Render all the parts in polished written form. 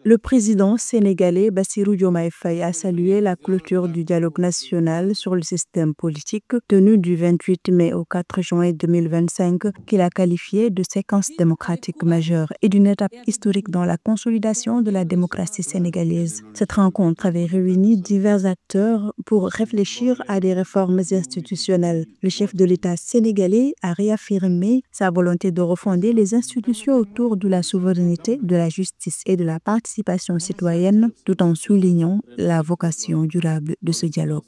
Le président sénégalais Bassirou Diomaye Faye a salué la clôture du dialogue national sur le système politique tenu du 28 mai au 4 juin 2025 qu'il a qualifié de séquence démocratique majeure et d'une étape historique dans la consolidation de la démocratie sénégalaise. Cette rencontre avait réuni divers acteurs pour réfléchir à des réformes institutionnelles. Le chef de l'État sénégalais a réaffirmé sa volonté de refonder les institutions autour de la souveraineté, de la justice et de la participation citoyenne, tout en soulignant la vocation durable de ce dialogue.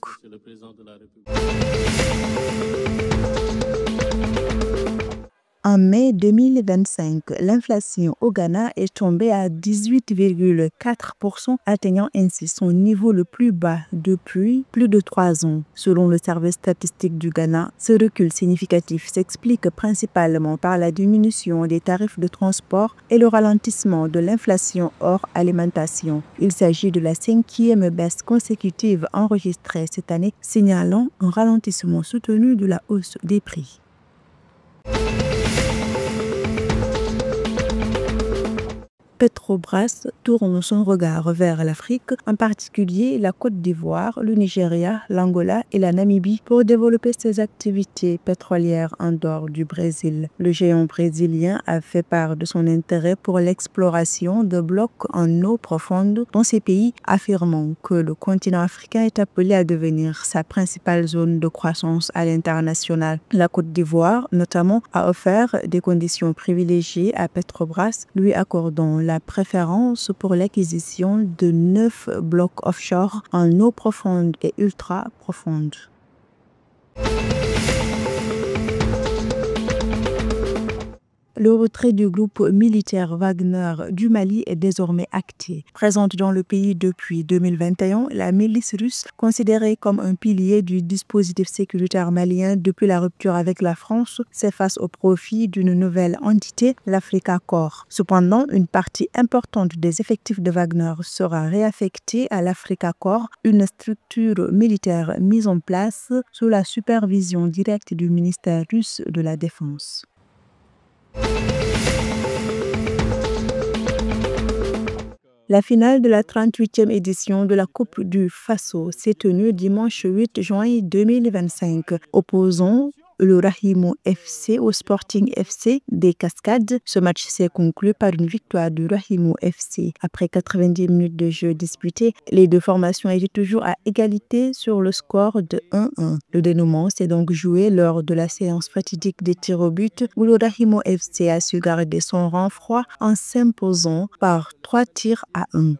En mai 2025, l'inflation au Ghana est tombée à 18,4%, atteignant ainsi son niveau le plus bas depuis plus de 3 ans. Selon le service statistique du Ghana, ce recul significatif s'explique principalement par la diminution des tarifs de transport et le ralentissement de l'inflation hors alimentation. Il s'agit de la 5e baisse consécutive enregistrée cette année, signalant un ralentissement soutenu de la hausse des prix. Petrobras tourne son regard vers l'Afrique, en particulier la Côte d'Ivoire, le Nigeria, l'Angola et la Namibie pour développer ses activités pétrolières en dehors du Brésil. Le géant brésilien a fait part de son intérêt pour l'exploration de blocs en eau profonde dans ces pays, affirmant que le continent africain est appelé à devenir sa principale zone de croissance à l'international. La Côte d'Ivoire, notamment, a offert des conditions privilégiées à Petrobras, lui accordant la préférence pour l'acquisition de 9 blocs offshore en eau profonde et ultra profonde. Le retrait du groupe militaire Wagner du Mali est désormais acté. Présente dans le pays depuis 2021, la milice russe, considérée comme un pilier du dispositif sécuritaire malien depuis la rupture avec la France, s'efface au profit d'une nouvelle entité, l'Africa Corps. Cependant, une partie importante des effectifs de Wagner sera réaffectée à l'Africa Corps, une structure militaire mise en place sous la supervision directe du ministère russe de la Défense. La finale de la 38e édition de la Coupe du Faso s'est tenue dimanche 8 juin 2025, opposant le Rahimo FC au Sporting FC des Cascades. Ce match s'est conclu par une victoire du Rahimo FC. Après 90 minutes de jeu disputé, les deux formations étaient toujours à égalité sur le score de 1-1. Le dénouement s'est donc joué lors de la séance fatidique des tirs au but où le Rahimo FC a su garder son rang-froid en s'imposant par 3 tirs à 1.